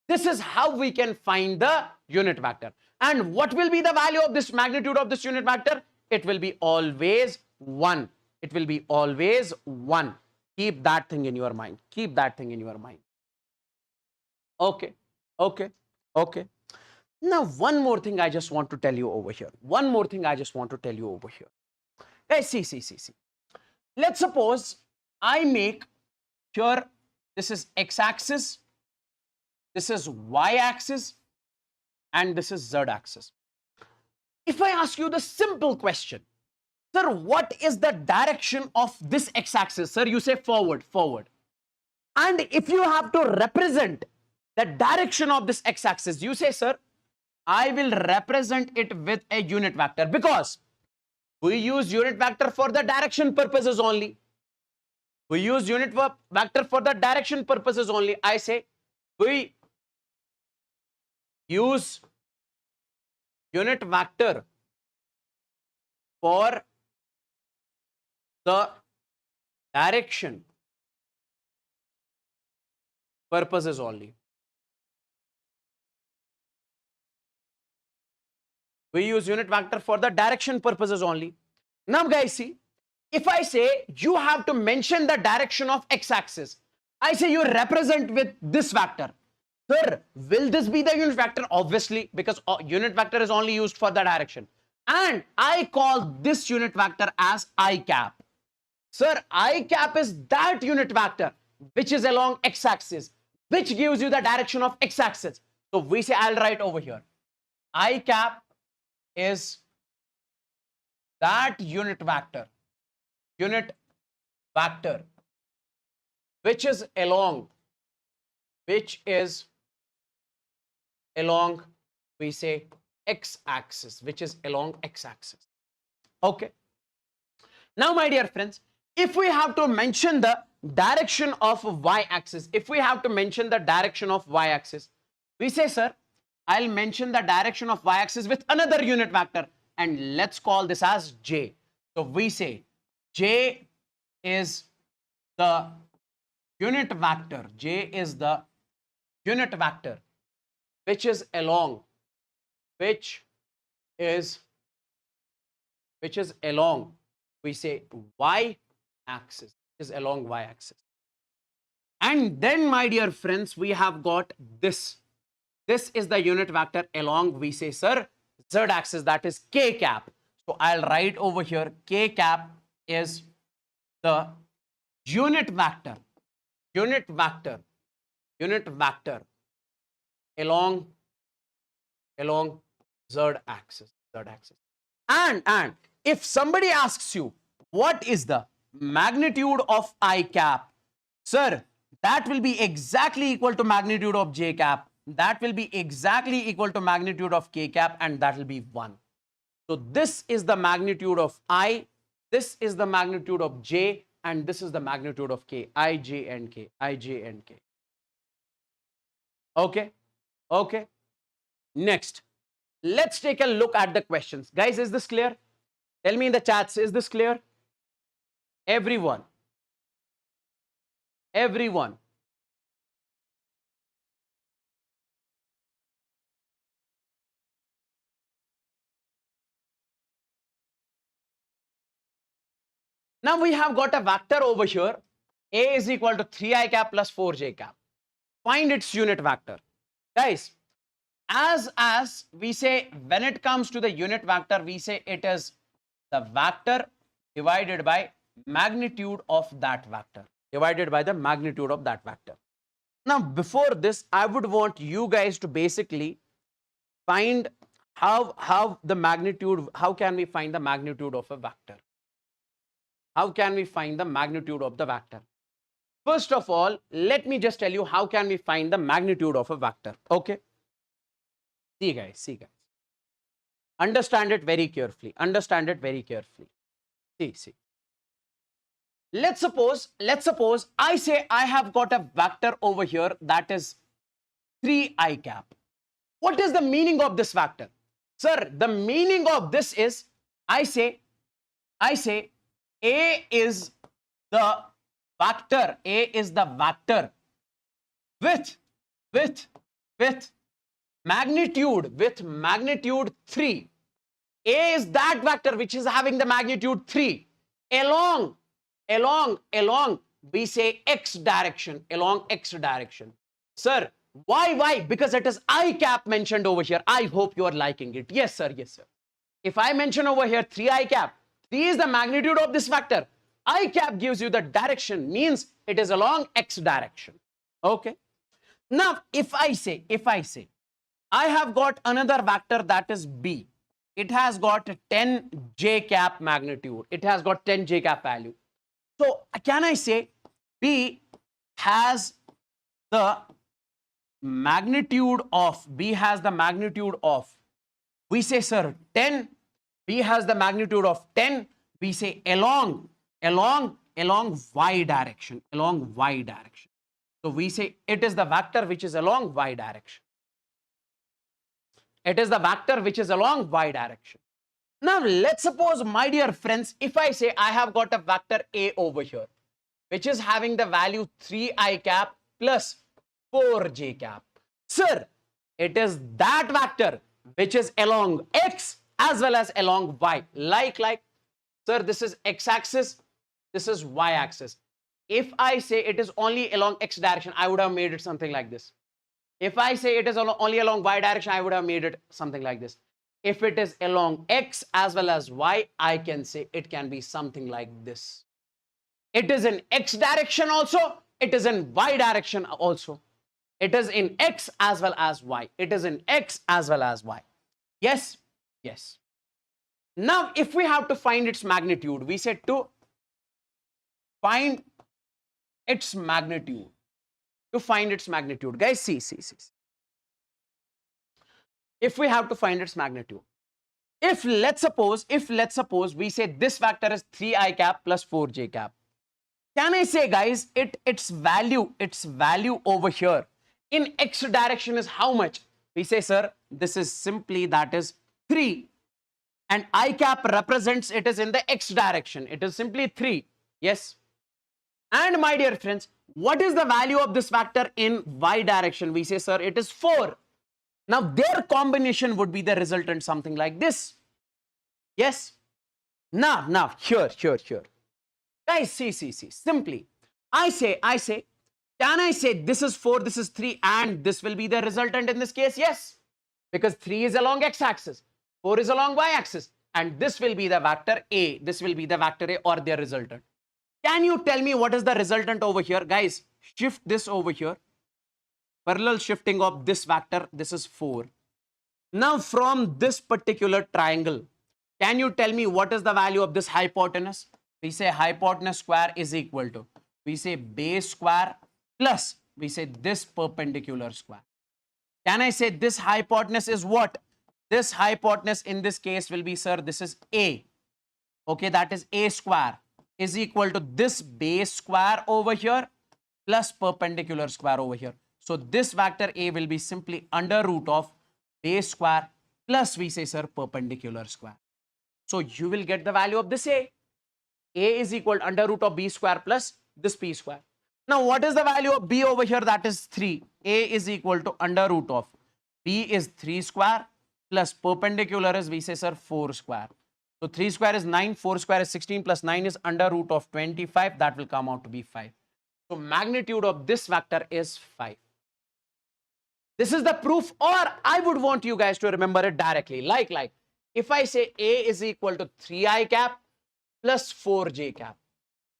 This is how we can find the unit vector. And what will be the value of this magnitude of this unit vector? It will be always 1. It will be always 1. Keep that thing in your mind. Okay. Now, one more thing I just want to tell you over here. Guys, see. Let's suppose I make here, this is x-axis, this is y-axis, and this is z-axis. If I ask you the simple question, sir, what is the direction of this x-axis? Sir, you say forward. And if you have to represent the direction of this x-axis, you say, sir, I will represent it with a unit vector, because we use unit vector for the direction purposes only. We use unit vector for the direction purposes only. I say we use unit vector for the direction purposes only. We use unit vector for the direction purposes only. Now guys, see, if I say you have to mention the direction of x-axis, I say you represent with this vector. Sir, will this be the unit vector? Obviously, because unit vector is only used for the direction. And I call this unit vector as I cap. Sir, I cap is that unit vector which is along x-axis, which gives you the direction of x-axis. So we say, I'll write over here, I cap is that unit vector which is along, we say x-axis, which is along x-axis. Okay. Now, my dear friends, if we have to mention the direction of y-axis, we say, sir, I'll mention the direction of y-axis with another unit vector, and let's call this as j. So we say j is the unit vector, which is along, we say y-axis, is along y-axis. And then, my dear friends, we have got this. This is the unit vector along, we say, sir, z-axis, that is k cap. So I'll write over here, k cap is the unit vector along z-axis. And if somebody asks you, what is the magnitude of I cap? Sir, that will be exactly equal to magnitude of j cap. That will be exactly equal to magnitude of k cap, and that will be 1. So this is the magnitude of I, this is the magnitude of j, and this is the magnitude of k, I, j, and k. Okay. Next, let's take a look at the questions. Guys, is this clear? Tell me in the chats, is this clear? Everyone. Now we have got a vector over here. A is equal to 3i cap plus 4j cap. Find its unit vector. Guys, as we say, when it comes to the unit vector, we say it is the vector divided by magnitude of that vector. Now, before this, I would want you guys to basically find how can we find the magnitude of a vector? How can we find the magnitude of the vector? First of all, let me just tell you how can we find the magnitude of a vector. Okay. See guys. Understand it very carefully. See. Let's suppose I say I have got a vector over here that is 3i cap. What is the meaning of this vector? Sir, the meaning of this is I say A is the vector with magnitude 3. A is that vector which is having the magnitude 3 along we say x direction, Sir, why? Because it is I cap mentioned over here. I hope you are liking it. Yes, sir. If I mention over here 3i cap D is the magnitude of this vector. I cap gives you the direction, means it is along x direction. Okay. Now, if I say, I have got another vector that is B. It has got 10 j cap magnitude. It has got 10 j cap value. So, can I say B has the magnitude of, we say, sir, 10. B has the magnitude of 10. We say along y direction, So we say it is the vector which is along y direction. Now let's suppose, my dear friends, if I say I have got a vector A over here, which is having the value 3i cap plus 4j cap. Sir, it is that vector which is along x as well as along y. Like, sir, this is x-axis, this is y-axis. If I say it is only along x direction, I would have made it something like this. If I say it is only along y direction, I would have made it something like this. If it is along x as well as y, I can say it can be something like this. It is in x direction also, it is in y direction also. It is in x as well as y. Yes? Yes. Now, if we have to find its magnitude, we said to find its magnitude. Guys, see. If we have to find its magnitude, if let's suppose we say this vector is 3i cap plus 4j cap, can I say, guys, its value over here in x direction is how much? We say, sir, this is simply, that is 3, and I cap represents it is in the x direction. It is simply 3. Yes. And my dear friends, what is the value of this vector in y direction? We say, sir, it is 4. Now, their combination would be the resultant something like this. Yes. Now, here. Guys, see. Simply, I say, can I say this is 4, this is 3, and this will be the resultant in this case? Yes. Because 3 is along x-axis, 4 is along y-axis, and this will be the vector A. Or their resultant. Can you tell me what is the resultant over here? Guys, shift this over here. Parallel shifting of this vector, this is 4. Now, from this particular triangle, can you tell me what is the value of this hypotenuse? We say hypotenuse square is equal to, we say base square plus, we say this perpendicular square. Can I say this hypotenuse is what? This hypotenuse in this case will be, sir, this is A. Okay, that is A square is equal to this base square over here plus perpendicular square over here. So this vector A will be simply under root of base square plus, we say, sir, perpendicular square. So you will get the value of this A. A is equal to under root of B square plus this P square. Now, what is the value of B over here? That is 3. A is equal to under root of B is 3 square plus perpendicular is, we say, sir, 4 square. So 3 square is 9, 4 square is 16 plus 9 is under root of 25. That will come out to be 5. So magnitude of this vector is 5. This is the proof, or I would want you guys to remember it directly. Like, if I say A is equal to 3i cap plus 4j cap.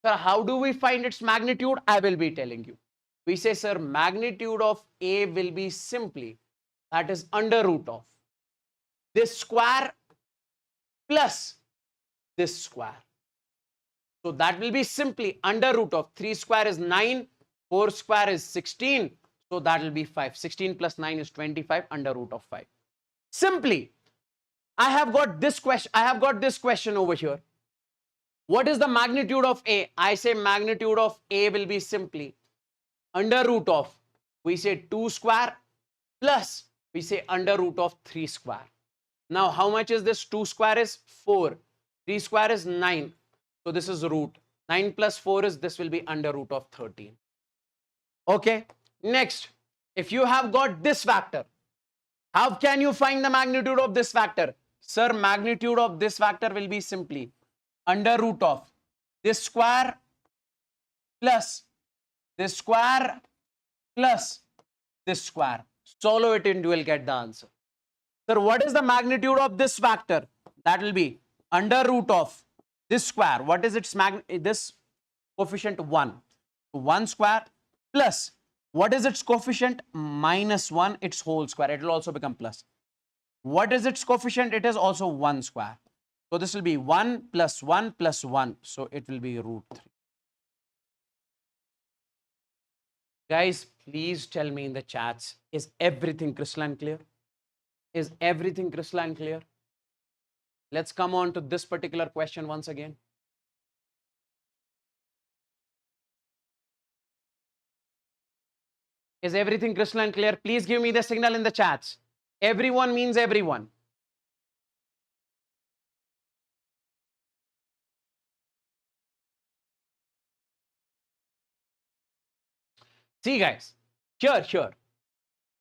So how do we find its magnitude? I will be telling you. We say, sir, magnitude of A will be simply, that is under root of this square plus this square. So that will be simply under root of 3 square is 9, 4 square is 16. So that will be 5. 16 plus 9 is 25 under root of 5. Simply, I have got this question over here. What is the magnitude of A? I say magnitude of A will be simply under root of, we say 2 square plus, we say under root of 3 square. Now, how much is this? 2 square is 4. 3 square is 9. So this is root. 9 plus 4 is, this will be under root of 13. Okay. Next, if you have got this vector, how can you find the magnitude of this vector? Sir, magnitude of this vector will be simply under root of this square plus this square plus this square. Solve it and you will get the answer. Sir, what is the magnitude of this vector? That will be under root of this square, what is its this coefficient 1. 1 square plus, what is its coefficient? -1, its whole square. It will also become plus. What is its coefficient? It is also 1 square. So this will be 1 plus 1 plus 1. So it will be √3. Guys, please tell me in the chats, is everything crystalline clear? Is everything crystalline clear? Let's come on to this particular question once again. Is everything crystalline clear? Please give me the signal in the chats. Everyone means everyone. See guys, here.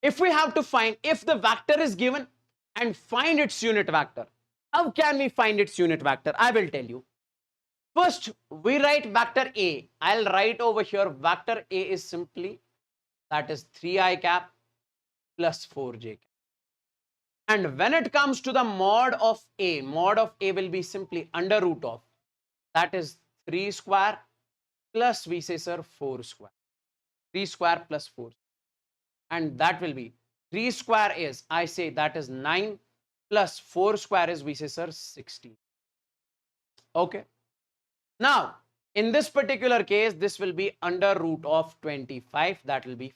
If we have to find, if the vector is given and find its unit vector, how can we find its unit vector? I will tell you. First, we write vector A. I'll write over here, vector A is simply, that is 3i cap plus 4j cap. And when it comes to the mod of A will be simply under root of, that is 3 square plus, we say, sir, 4 square. 3 square plus 4. And that will be 3 square is, I say, that is 9 plus 4 square is, we say, sir, 16. Okay. Now, in this particular case, this will be under root of 25. That will be.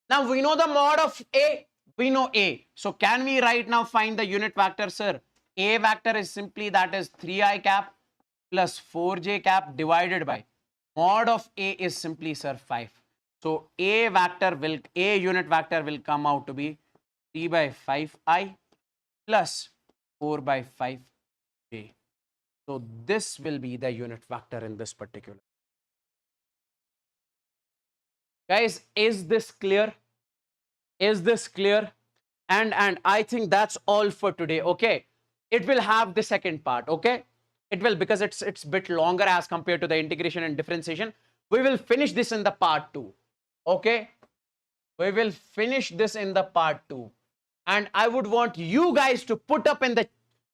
Now, we know the mod of A. We know A. So, can we right now find the unit vector, sir? A vector is simply, that is 3i cap plus 4j cap divided by mod of A is simply, sir, 5. So, A unit vector will come out to be 3 by 5i plus 4 by 5j. So, this will be the unit vector in this particular. Guys, is this clear? Is this clear? And I think that's all for today, okay? It will have the second part, okay? It will, because it's a bit longer as compared to the integration and differentiation. We will finish this in the part 2, okay? We will finish this in the part 2. And I would want you guys to put up in the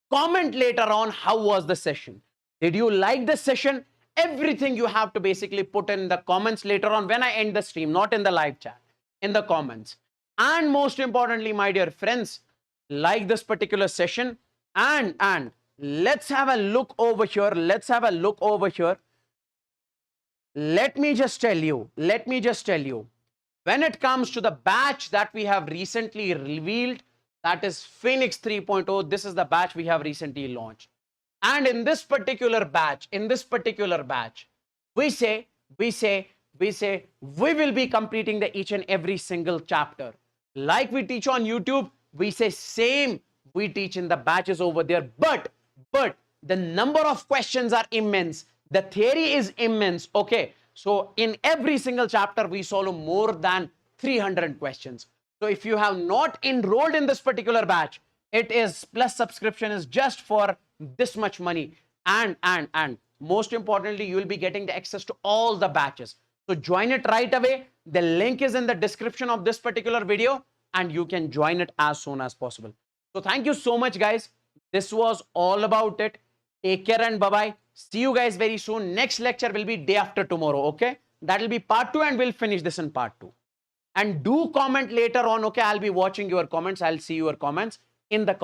comment later on, how was the session? Did you like the session? Everything you have to basically put in the comments later on when I end the stream, not in the live chat, in the comments. And most importantly, my dear friends, like this particular session, and let's have a look over here. Let's have a look over here. Let me just tell you, when it comes to the batch that we have recently revealed, that is Phoenix 3.0, this is the batch we have recently launched. And in this particular batch, we say we will be completing the each and every single chapter. Like we teach on YouTube, we say same we teach in the batches over there. But the number of questions are immense. The theory is immense, okay? So in every single chapter, we solve more than 300 questions. So if you have not enrolled in this particular batch, it is plus subscription is just for this much money. And most importantly, you will be getting the access to all the batches. So join it right away. The link is in the description of this particular video and you can join it as soon as possible. So thank you so much, guys. This was all about it. Take care and bye-bye. See you guys very soon. Next lecture will be day after tomorrow, okay? That will be part 2 and we'll finish this in part 2. And do comment later on, okay? I'll be watching your comments. I'll see your comments in the comments.